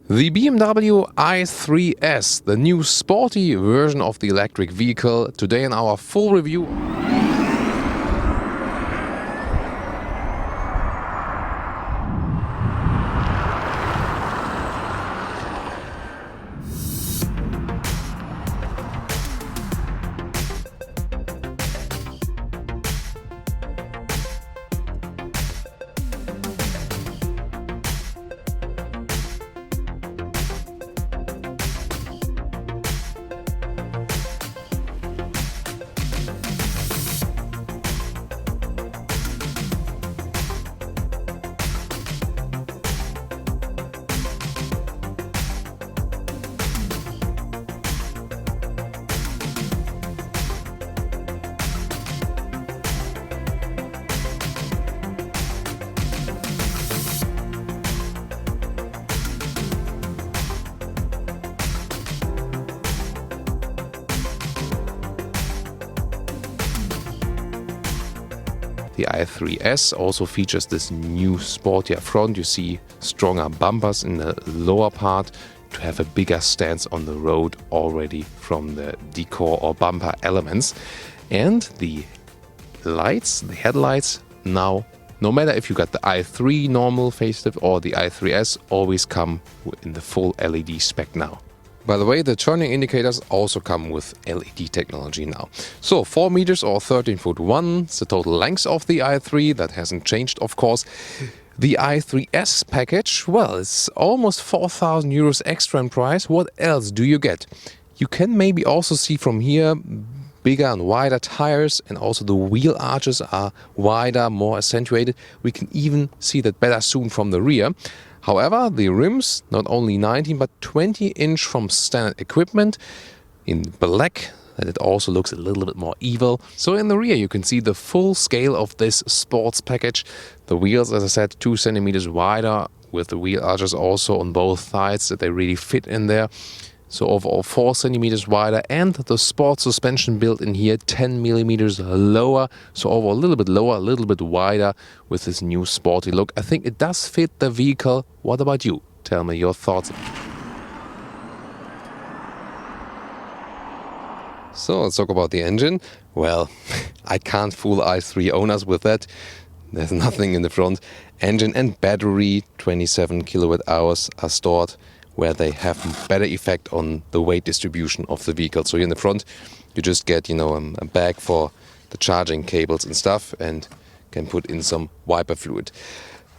The BMW i3s, the new sporty version of the electric vehicle, today in our full review. The i3s also features this new sportier front. You see stronger bumpers in the lower part to have a bigger stance on the road already from the decor or bumper elements. And the lights, the headlights, now, no matter if you got the i3 normal facelift or the i3s, always come in the full LED spec now. By the way, the turning indicators also come with LED technology now. So 4 meters or 13'1" is the total length of the i3. That hasn't changed, of course. The i3s package, well, it's almost 4,000 euros extra in price. What else do you get? You can maybe also see from here bigger and wider tires, and also the wheel arches are wider, more accentuated. We can even see that better soon from the rear. However, the rims, not only 19 but 20-inch from standard equipment in black, that it also looks a little bit more evil. So in the rear you can see the full scale of this sports package. The wheels, as I said, 2 centimeters wider, with the wheel arches also on both sides, that they really fit in there. So overall 4 centimeters wider, and the sport suspension built in here 10 millimeters lower. So overall a little bit lower, a little bit wider with this new sporty look. I think it does fit the vehicle. What about you? Tell me your thoughts. So let's talk about the engine. Well, I can't fool i3 owners with that. There's nothing in the front. Engine and battery, 27 kilowatt hours, are stored where they have better effect on the weight distribution of the vehicle. So here in the front, you just get, a bag for the charging cables and stuff, and can put in some wiper fluid.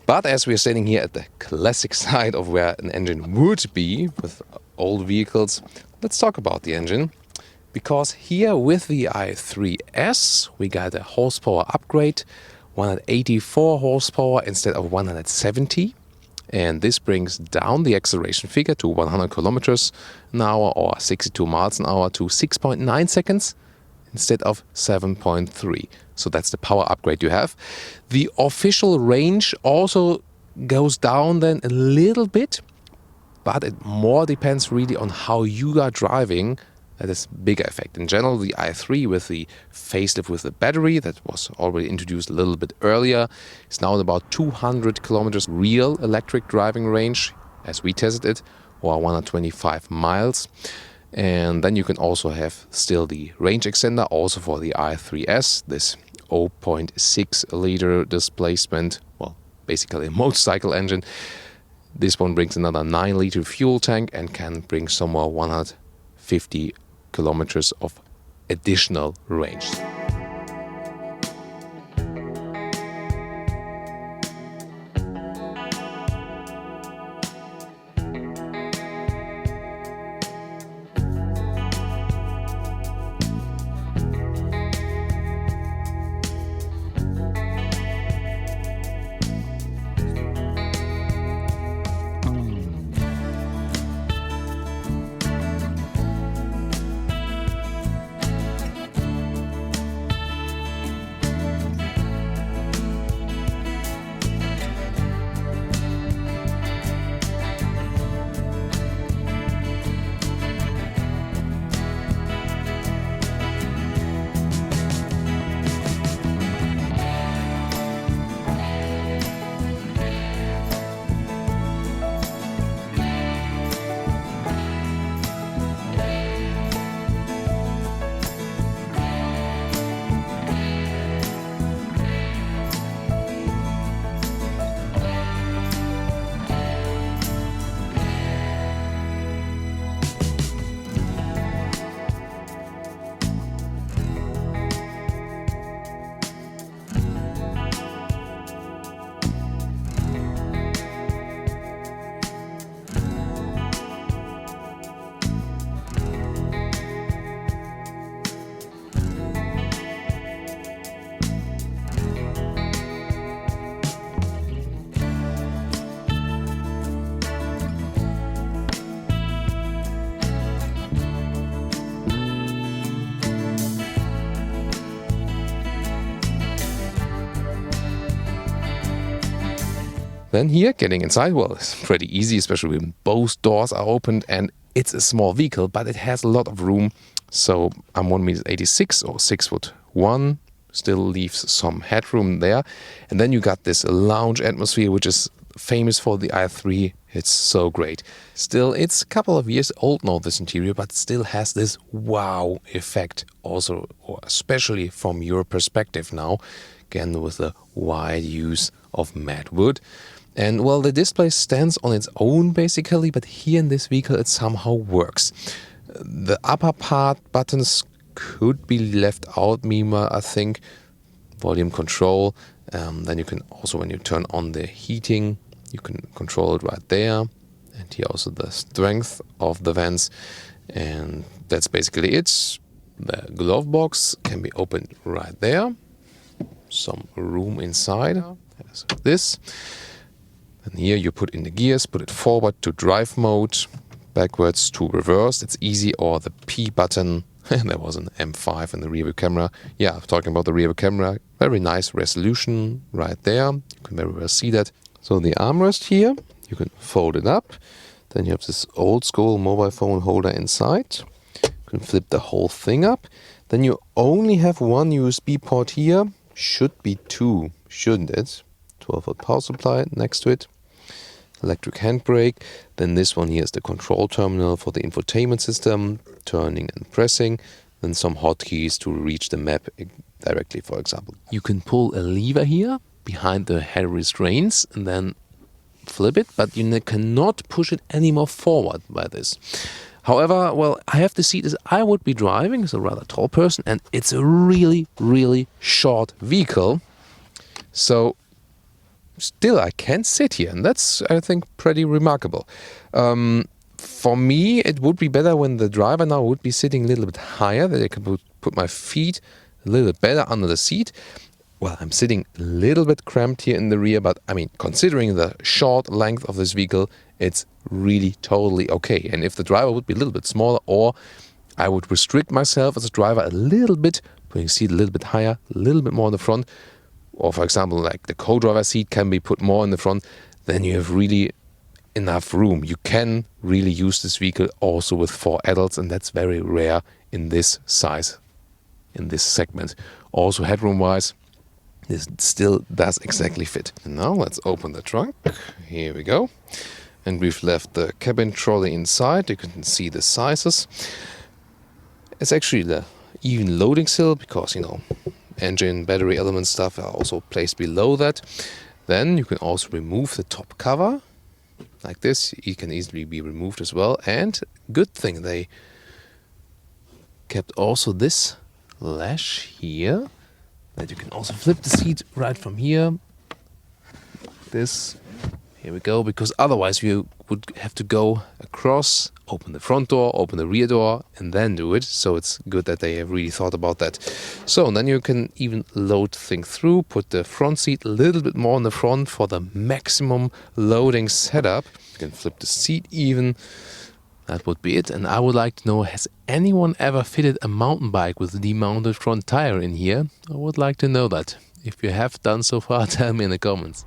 But as we are standing here at the classic side of where an engine would be with old vehicles, let's talk about the engine. Because here with the i3s, we got a horsepower upgrade, 184 horsepower instead of 170. And this brings down the acceleration figure to 100 kilometers an hour or 62 miles an hour to 6.9 seconds instead of 7.3. So that's the power upgrade you have. The official range also goes down then a little bit, but it more depends really on how you are driving. That is bigger effect. In general, the i3 with the facelift with the battery that was already introduced a little bit earlier is now at about 200 kilometers real electric driving range as we tested it, or 125 miles. And then you can also have still the range extender also for the i3s, this 0.6 liter displacement, well, basically a motorcycle engine. This one brings another 9 liter fuel tank and can bring somewhere 150 kilometers of additional range. Then here, getting inside, well, it's pretty easy, especially when both doors are opened, and it's a small vehicle, but it has a lot of room. So I'm 1.86 m or 6'1", still leaves some headroom there. And then you got this lounge atmosphere, which is famous for the i3. It's so great. Still, it's a couple of years old now, this interior, but still has this wow effect also, or especially from your perspective now, again with the wide use of matte wood. And well, the display stands on its own basically, but here in this vehicle it somehow works. The upper part buttons could be left out, meanwhile, I think. Volume control. Then you can also, when you turn on the heating, you can control it right there. And here also the strength of the vents. And that's basically it. The glove box can be opened right there. Some room inside. As this. And here you put in the gears, put it forward to drive mode, backwards to reverse. It's easy, or the P button. There was an M5 in the rear view camera. Yeah, talking about the rear view camera, very nice resolution right there. You can very well see that. So the armrest here, you can fold it up. Then you have this old school mobile phone holder inside. You can flip the whole thing up. Then you only have one USB port here. Should be two, shouldn't it? 12-volt power supply next to it. Electric handbrake. Then this one here is the control terminal for the infotainment system, turning and pressing. Then some hotkeys to reach the map directly, for example. You can pull a lever here behind the head restraints and then flip it, but you cannot push it any more forward by this. However, well, I have the seat as I would be driving, as a rather tall person, and it's a really, really short vehicle. So still, I can sit here, and that's, I think, pretty remarkable. For me, it would be better when the driver now would be sitting a little bit higher, that I can put my feet a little bit better under the seat. Well, I'm sitting a little bit cramped here in the rear, but I mean, considering the short length of this vehicle, it's really totally okay. And if the driver would be a little bit smaller, or I would restrict myself as a driver a little bit, putting the seat a little bit higher, a little bit more in the front, or for example, like the co-driver seat can be put more in the front, then you have really enough room. You can really use this vehicle also with 4 adults, and that's very rare in this size, in this segment. Also headroom-wise, this still does exactly fit. And now let's open the trunk. Here we go. And we've left the cabin trolley inside. You can see the sizes. It's actually the even loading sill because, you know, engine, battery element stuff are also placed below that. Then you can also remove the top cover like this. It can easily be removed as well. And good thing, they kept also this latch here, that you can also flip the seat right from here. Here we go, because otherwise you would have to go across, open the front door, open the rear door, and then do it. So it's good that they have really thought about that. So and then you can even load things through, put the front seat a little bit more in the front for the maximum loading setup. You can flip the seat even. That would be it. And I would like to know, has anyone ever fitted a mountain bike with a demounted front tire in here? I would like to know that. If you have done so far, tell me in the comments.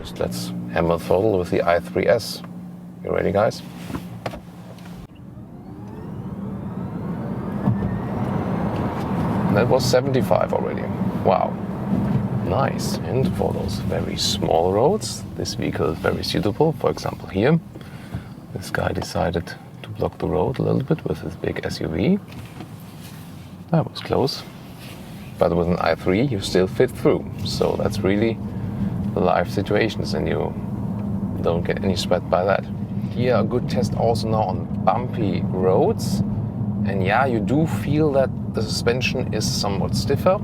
Just let's hammer throttle with the i3s. You ready, guys? That was 75 already. Wow. Nice. And for those very small roads, this vehicle is very suitable. For example, here, this guy decided to block the road a little bit with his big SUV. That was close. But with an i3, you still fit through. So that's really the life situations, and you don't get any sweat by that. Here, a good test also now on bumpy roads. And yeah, you do feel that the suspension is somewhat stiffer.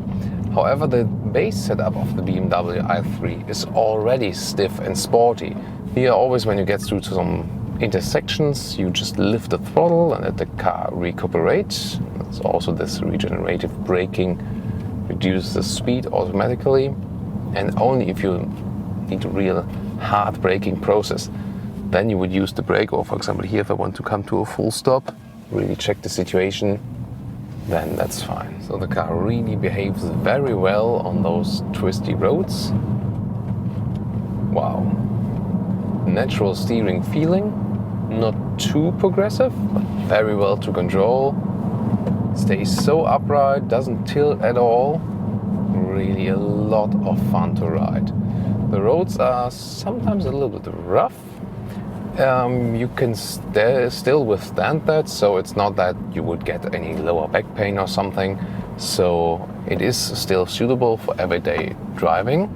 However, the base setup of the BMW i3 is already stiff and sporty. Here, always when you get through to some intersections, you just lift the throttle and let the car recuperate. There's also this regenerative braking, reduces the speed automatically. And only if you need a real hard braking process, then you would use the brake. Or for example, here, if I want to come to a full stop, really check the situation, then that's fine. So the car really behaves very well on those twisty roads. Wow. Natural steering feeling, not too progressive, but very well to control. Stays so upright, doesn't tilt at all. Really a lot of fun to ride. The roads are sometimes a little bit rough. You can still withstand that, so it's not that you would get any lower back pain or something. So it is still suitable for everyday driving.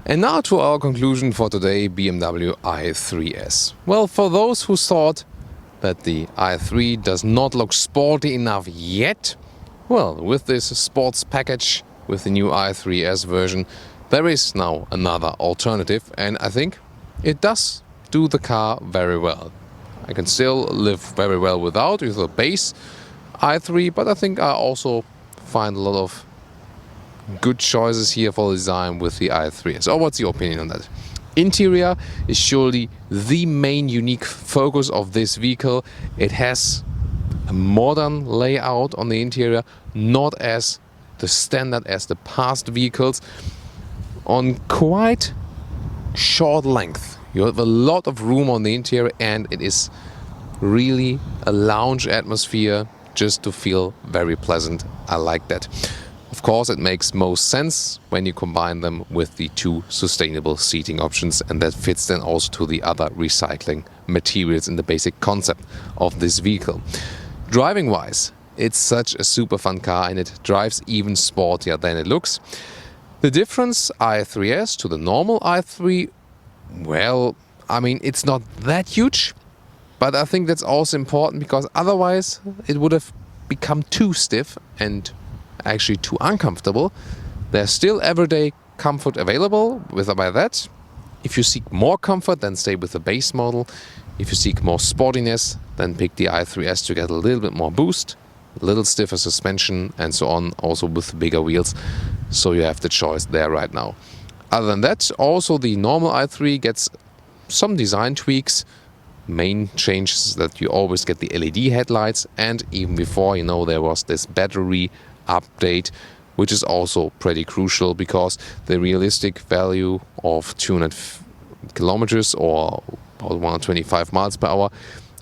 And now to our conclusion for today, BMW i3s. Well, for those who thought that the i3 does not look sporty enough yet, well, with this sports package, with the new i3s version, there is now another alternative, and I think it does do the car very well. I can still live very well without with the base i3, but I think I also find a lot of good choices here for design with the i3. So what's your opinion on that? Interior is surely the main unique focus of this vehicle. It has a modern layout on the interior, not as the standard as the past vehicles. On quite short length, you have a lot of room on the interior, and it is really a lounge atmosphere just to feel very pleasant. I like that. Of course, it makes most sense when you combine them with the two sustainable seating options, and that fits then also to the other recycling materials in the basic concept of this vehicle. Driving wise, it's such a super fun car, and it drives even sportier than it looks. The difference i3s to the normal i3, well, I mean, it's not that huge, but I think that's also important because otherwise it would have become too stiff and actually too uncomfortable. There's still everyday comfort available by that. If you seek more comfort, then stay with the base model. If you seek more sportiness, then pick the i3s to get a little bit more boost, a little stiffer suspension and so on, also with bigger wheels. So you have the choice there right now. Other than that, also the normal i3 gets some design tweaks. Main changes is that you always get the LED headlights, and even before, there was this battery update, which is also pretty crucial because the realistic value of 200 kilometers or about 125 miles per hour,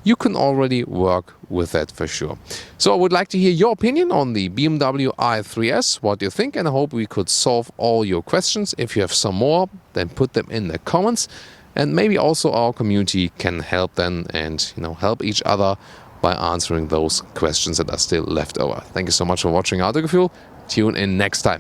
you can already work with that for sure. So I would like to hear your opinion on the BMW i3s. What do you think? And I hope we could solve all your questions. If you have some more, then put them in the comments, and maybe also our community can help then and help each other by answering those questions that are still left over. Thank you so much for watching Autogefühl. Tune in next time.